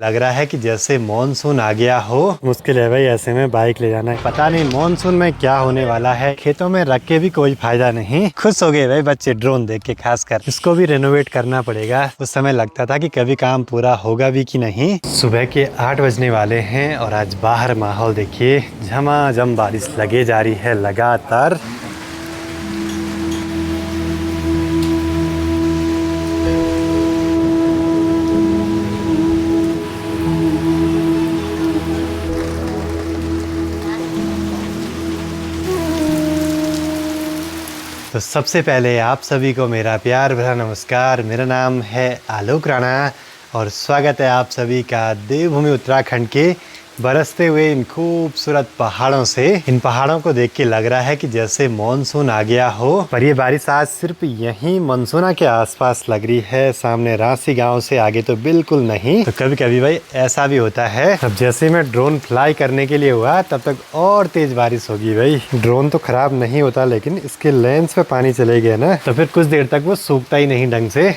लग रहा है कि जैसे मॉनसून आ गया हो। मुश्किल है भाई ऐसे में बाइक ले जाना। पता नहीं मॉनसून में क्या होने वाला है। खेतों में रख के भी कोई फायदा नहीं। खुश हो गए भाई बच्चे ड्रोन देख के, खासकर इसको भी रेनोवेट करना पड़ेगा। उस समय लगता था कि कभी काम पूरा होगा भी कि नहीं। सुबह के 8 बजने वाले हैं और आज बाहर माहौल देखिए, झमाझम बारिश लगे जा रही है लगातार। तो सबसे पहले आप सभी को मेरा प्यार भरा नमस्कार। मेरा नाम है आलोक राणा और स्वागत है आप सभी का देवभूमि उत्तराखंड के बरसते हुए इन खूबसूरत पहाड़ों से। इन पहाड़ों को देख के लग रहा है कि जैसे मॉनसून आ गया हो, पर ये बारिश आज सिर्फ यहीं मनसूना के आसपास लग रही है। सामने रांसी गांव से आगे तो बिल्कुल नहीं। तो कभी कभी भाई ऐसा भी होता है। अब जैसे मैं ड्रोन फ्लाई करने के लिए हुआ तब तक और तेज बारिश होगी। भाई ड्रोन तो खराब नहीं होता, लेकिन इसके लेंस पे पानी चले गए ना तो फिर कुछ देर तक वो सूखता ही नहीं ढंग से।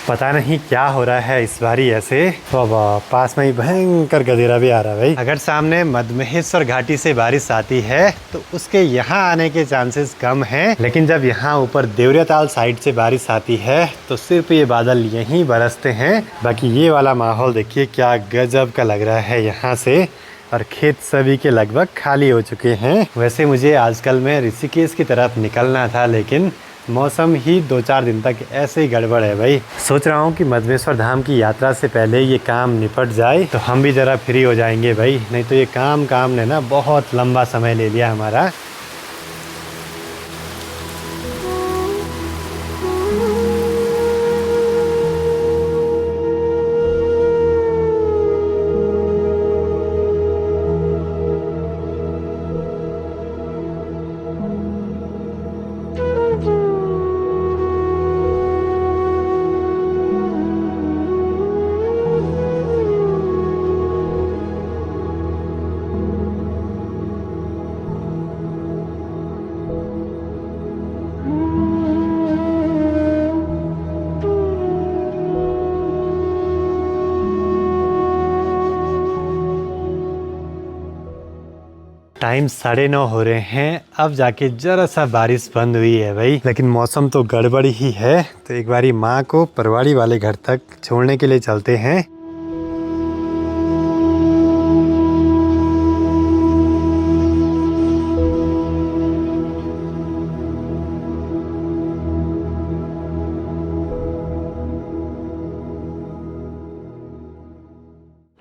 पता नहीं क्या हो रहा है इस बारी ऐसे। बाबा पास में ही भयंकर गधेरा भी आ रहा है भाई। अगर सामने मधमहेश्वर घाटी से बारिश आती है तो उसके यहाँ आने के चांसेस कम हैं, लेकिन जब यहाँ ऊपर देवरियाताल साइड से बारिश आती है तो सिर्फ ये बादल यहीं बरसते हैं। बाकी ये वाला माहौल देखिए क्या गजब का लग रहा है यहाँ से। और खेत सभी के लगभग खाली हो चुके हैं। वैसे मुझे आजकल में ऋषिकेश की तरफ निकलना था, लेकिन मौसम ही 2-4 दिन तक ऐसे ही गड़बड़ है भाई। सोच रहा हूँ कि मधमेश्वर धाम की यात्रा से पहले ये काम निपट जाए तो हम भी ज़रा फ्री हो जाएंगे भाई। नहीं तो ये काम ने ना बहुत लंबा समय ले लिया हमारा। टाइम 9:30 हो रहे हैं। अब जाके जरा सा बारिश बंद हुई है भाई, लेकिन मौसम तो गड़बड़ ही है। तो एक बारी माँ को परवाड़ी वाले घर तक छोड़ने के लिए चलते हैं।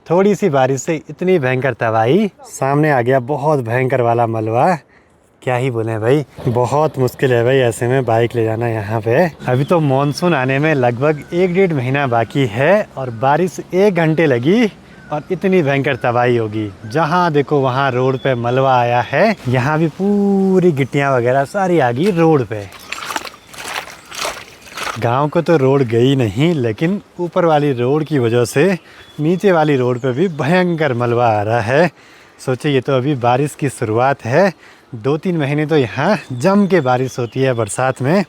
थोड़ी सी बारिश से इतनी भयंकर तबाही, सामने आ गया बहुत भयंकर वाला मलबा। क्या ही बोले भाई, बहुत मुश्किल है भाई ऐसे में बाइक ले जाना यहाँ पे। अभी तो मॉनसून आने में लगभग 1-1.5 महीना बाकी है और बारिश 1 घंटे लगी और इतनी भयंकर तबाही होगी। जहाँ देखो वहाँ रोड पे मलबा आया है। यहाँ भी पूरी गिट्टियाँ वगैरह सारी आ गई रोड पे। गांव को तो रोड गई नहीं, लेकिन ऊपर वाली रोड की वजह से नीचे वाली रोड पे भी भयंकर मलबा आ रहा है। सोचिए ये तो अभी बारिश की शुरुआत है। 2-3 महीने तो यहाँ जम के बारिश होती है बरसात में,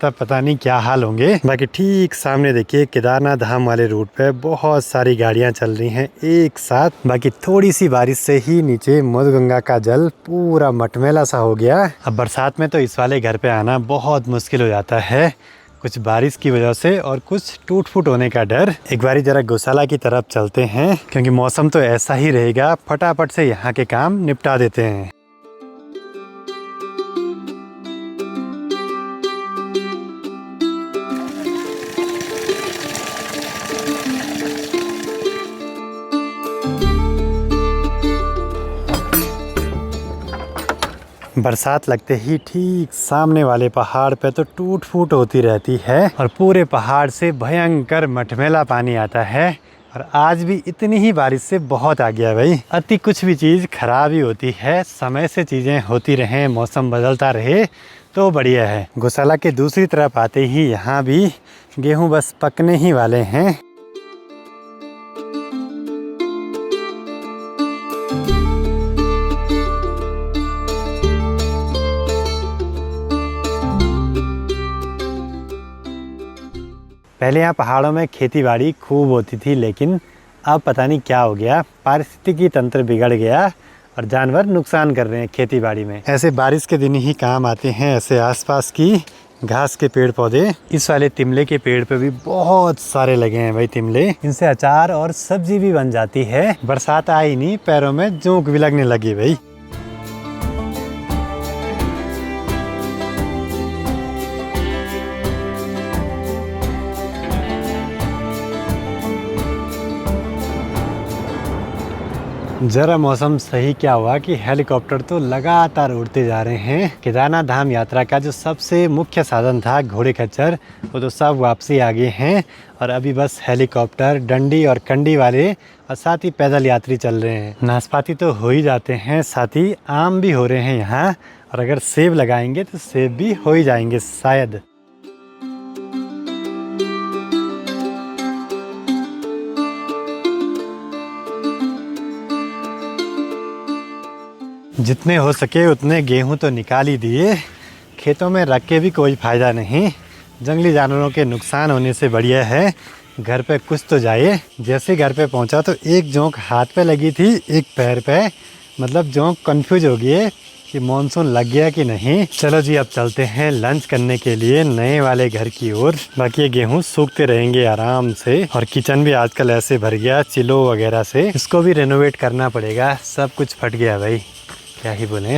तब पता नहीं क्या हाल होंगे। बाकी ठीक सामने देखिए केदारनाथ धाम वाले रूट पे बहुत सारी गाड़ियाँ चल रही हैं एक साथ। बाकी थोड़ी सी बारिश से ही नीचे मधुगंगा का जल पूरा मटमैला सा हो गया। अब बरसात में तो इस वाले घर पे आना बहुत मुश्किल हो जाता है, कुछ बारिश की वजह से और कुछ टूट फूट होने का डर। एक बारी जरा गौशाला की तरफ चलते हैं, क्योंकि मौसम तो ऐसा ही रहेगा। फटाफट से यहाँ के काम निपटा देते हैं। बरसात लगते ही ठीक सामने वाले पहाड़ पे तो टूट फूट होती रहती है और पूरे पहाड़ से भयंकर मटमैला पानी आता है। और आज भी इतनी ही बारिश से बहुत आ गया भाई। अति कुछ भी चीज़ खराब ही होती है। समय से चीज़ें होती रहें, मौसम बदलता रहे तो बढ़िया है। गौशाला के दूसरी तरफ आते ही यहाँ भी गेहूँ बस पकने ही वाले हैं। पहले यहाँ पहाड़ों में खेती बाड़ी खूब होती थी, लेकिन अब पता नहीं क्या हो गया, पारिस्थितिकी तंत्र बिगड़ गया और जानवर नुकसान कर रहे हैं खेती बाड़ी में। ऐसे बारिश के दिन ही काम आते हैं ऐसे आसपास की घास के पेड़ पौधे। इस वाले तिमले के पेड़ पे भी बहुत सारे लगे हैं भाई तिमले। इनसे अचार और सब्जी भी बन जाती है। बरसात आई नहीं, पैरों में जोंक भी लगने लगी भाई। जरा मौसम सही क्या हुआ कि हेलीकॉप्टर तो लगातार उड़ते जा रहे हैं। केदारनाथ धाम यात्रा का जो सबसे मुख्य साधन था घोड़े खच्चर, वो तो सब वापसी आ गए हैं और अभी बस हेलीकॉप्टर, डंडी और कंडी वाले और साथ ही पैदल यात्री चल रहे हैं। नाशपाती तो हो ही जाते हैं, साथ ही आम भी हो रहे हैं यहाँ, और अगर सेब लगाएंगे तो सेब भी हो ही जाएंगे शायद। जितने हो सके उतने गेहूं तो निकाल ही दिए। खेतों में रख के भी कोई फ़ायदा नहीं, जंगली जानवरों के नुकसान होने से बढ़िया है घर पे कुछ तो जाए। जैसे घर पे पहुंचा तो एक जोंक हाथ पे लगी थी, एक पैर पे। मतलब जोंक कंफ्यूज हो गई कि मॉनसून लग गया कि नहीं। चलो जी अब चलते हैं लंच करने के लिए नए वाले घर की ओर। बाकी ये गेहूँ सूखते रहेंगे आराम से। और किचन भी आजकल ऐसे भर गया चिलो वगैरह से, इसको भी रेनोवेट करना पड़ेगा। सब कुछ फट गया भाई, क्या ही बोले,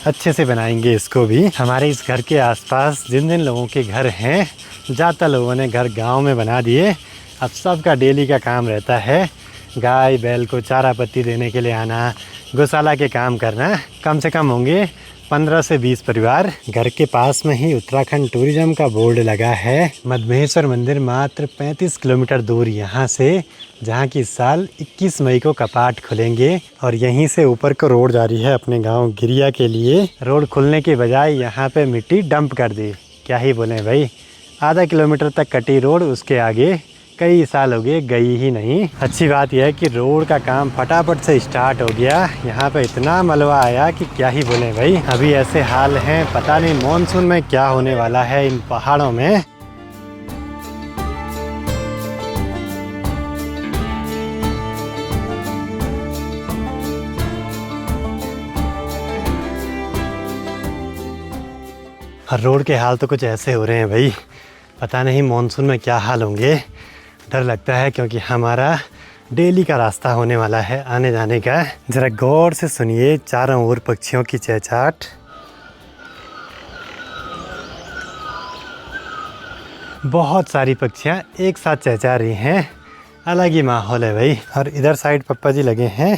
अच्छे से बनाएंगे इसको भी। हमारे इस घर के आसपास जिन जिन लोगों के घर हैं, ज़्यादातर लोगों ने घर गांव में बना दिए। अब सबका डेली का काम रहता है गाय बैल को चारा पत्ती देने के लिए आना, गौशाला के काम करना। कम से कम होंगे 15 से 20 परिवार। घर के पास में ही उत्तराखंड टूरिज्म का बोर्ड लगा है। मद्महेश्वर मंदिर मात्र 35 किलोमीटर दूर यहाँ से, जहाँ की इस साल 21 मई को कपाट खुलेंगे। और यहीं से ऊपर को रोड जा रही है अपने गांव गिरिया के लिए। रोड खुलने के बजाय यहाँ पे मिट्टी डंप कर दी, क्या ही बोले भाई। आधा किलोमीटर तक कटी रोड, उसके आगे कई साल हो गए गई ही नहीं। अच्छी बात यह है कि रोड का काम फटाफट से स्टार्ट हो गया। यहाँ पे इतना मलबा आया कि क्या ही बोले भाई। अभी ऐसे हाल हैं, पता नहीं मॉनसून में क्या होने वाला है इन पहाड़ों में। रोड के हाल तो कुछ ऐसे हो रहे हैं भाई, पता नहीं मॉनसून में क्या हाल होंगे। डर लगता है क्योंकि हमारा डेली का रास्ता होने वाला है आने जाने का। ज़रा गौर से सुनिए चारों ओर पक्षियों की चहचहाट। बहुत सारी पक्षियाँ एक साथ चहचहा रही हैं, अलग ही माहौल है भाई। और इधर साइड पप्पा जी लगे हैं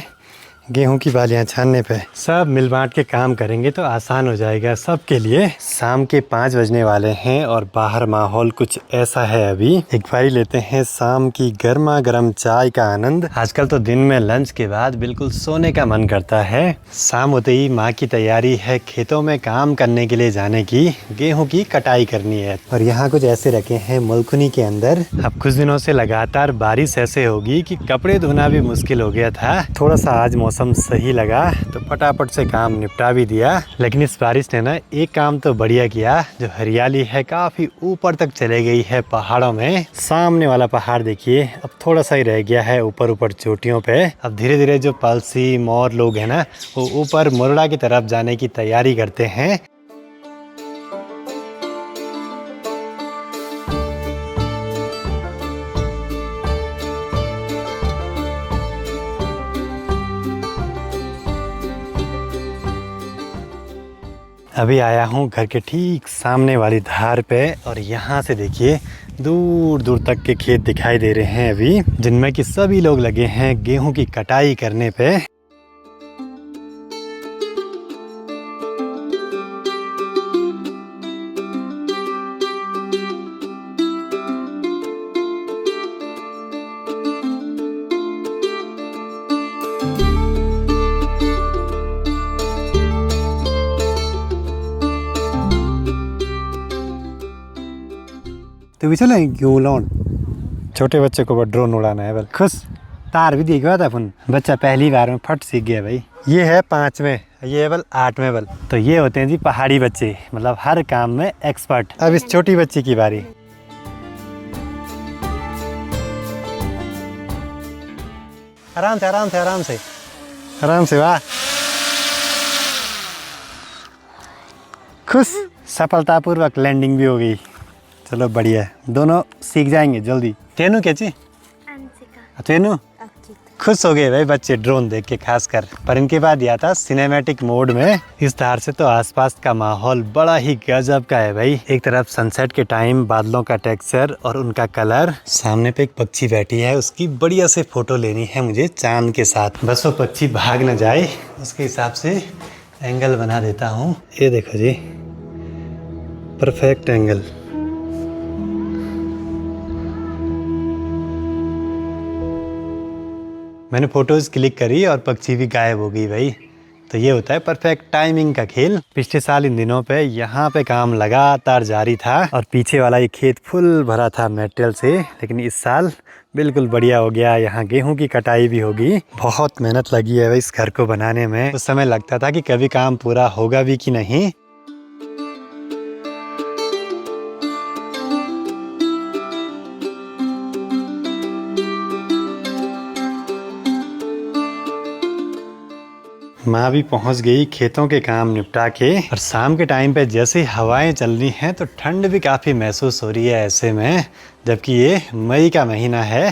गेहूं की बालियां छानने पे। सब मिल बांट के काम करेंगे तो आसान हो जाएगा सबके लिए। शाम के 5 बजने वाले हैं और बाहर माहौल कुछ ऐसा है। अभी एक बारी लेते हैं शाम की गर्मा गर्म चाय का आनंद। आजकल तो दिन में लंच के बाद बिल्कुल सोने का मन करता है। शाम होते ही माँ की तैयारी है खेतों में काम करने के लिए जाने की, गेहूँ की कटाई करनी है। और यहाँ कुछ ऐसे रखे हैं मुल्कुनी के अंदर। अब कुछ दिनों से लगातार बारिश ऐसे होगी कि कपड़े धोना भी मुश्किल हो गया था। थोड़ा सा आज मौसम सही लगा तो फटाफट से काम निपटा भी दिया। लेकिन इस बारिश ने ना एक काम तो बढ़िया किया, जो हरियाली है काफी ऊपर तक चले गई है पहाड़ों में। सामने वाला पहाड़ देखिए अब थोड़ा सा ही रह गया है ऊपर ऊपर चोटियों पे। अब धीरे धीरे जो पलसी मोर लोग हैं ना, वो ऊपर मुरडा की तरफ जाने की तैयारी करते हैं। अभी आया हूँ घर के ठीक सामने वाली धार पे और यहाँ से देखिए दूर दूर तक के खेत दिखाई दे रहे हैं अभी, जिनमें कि सभी लोग लगे हैं गेहूं की कटाई करने पे। तो भी चले क्यों लौन छोटे बच्चे को ड्रोन उड़ाना है बल खुश तार भी दिख था अपन बच्चा पहली बार में फट सीख गया भाई। ये है 5वें, ये है बल 8वें बल। तो ये होते हैं जी पहाड़ी बच्चे, मतलब हर काम में एक्सपर्ट। अब इस छोटी बच्ची की बारी। आराम से आराम से आराम से आराम से। वाह, खुश, सफलतापूर्वक लैंडिंग भी हो गई। चलो बढ़िया है, दोनों सीख जाएंगे जल्दी। तेनू क्या ची? तेनू खुश हो गए भाई बच्चे ड्रोन देख के खासकर। पर इनके बाद यह था सिनेमैटिक मोड में। इस तरह से तो आसपास का माहौल बड़ा ही गजब का है भाई। एक तरफ सनसेट के टाइम बादलों का टेक्सचर और उनका कलर, सामने पे एक पक्षी बैठी है, उसकी बढ़िया से फोटो लेनी है मुझे चांद के साथ। बस वो पक्षी भाग न जाए उसके हिसाब से एंगल बना देता हूँ। ये देखो जी, परफेक्ट एंगल। मैंने फोटोज क्लिक करी और पक्षी भी गायब हो गई भाई। तो ये होता है परफेक्ट टाइमिंग का खेल। पिछले साल इन दिनों पे यहाँ पे काम लगातार जारी था और पीछे वाला ये खेत फुल भरा था मटेरियल से, लेकिन इस साल बिल्कुल बढ़िया हो गया। यहाँ गेहूं की कटाई भी होगी। बहुत मेहनत लगी है भाई इस घर को बनाने में। उस समय लगता था कि कभी काम पूरा होगा भी कि नहीं। माँ भी पहुँच गई खेतों के काम निपटा के। और शाम के टाइम पे जैसे हवाएं चल रही हैं तो ठंड भी काफ़ी महसूस हो रही है ऐसे में, जबकि ये मई का महीना है।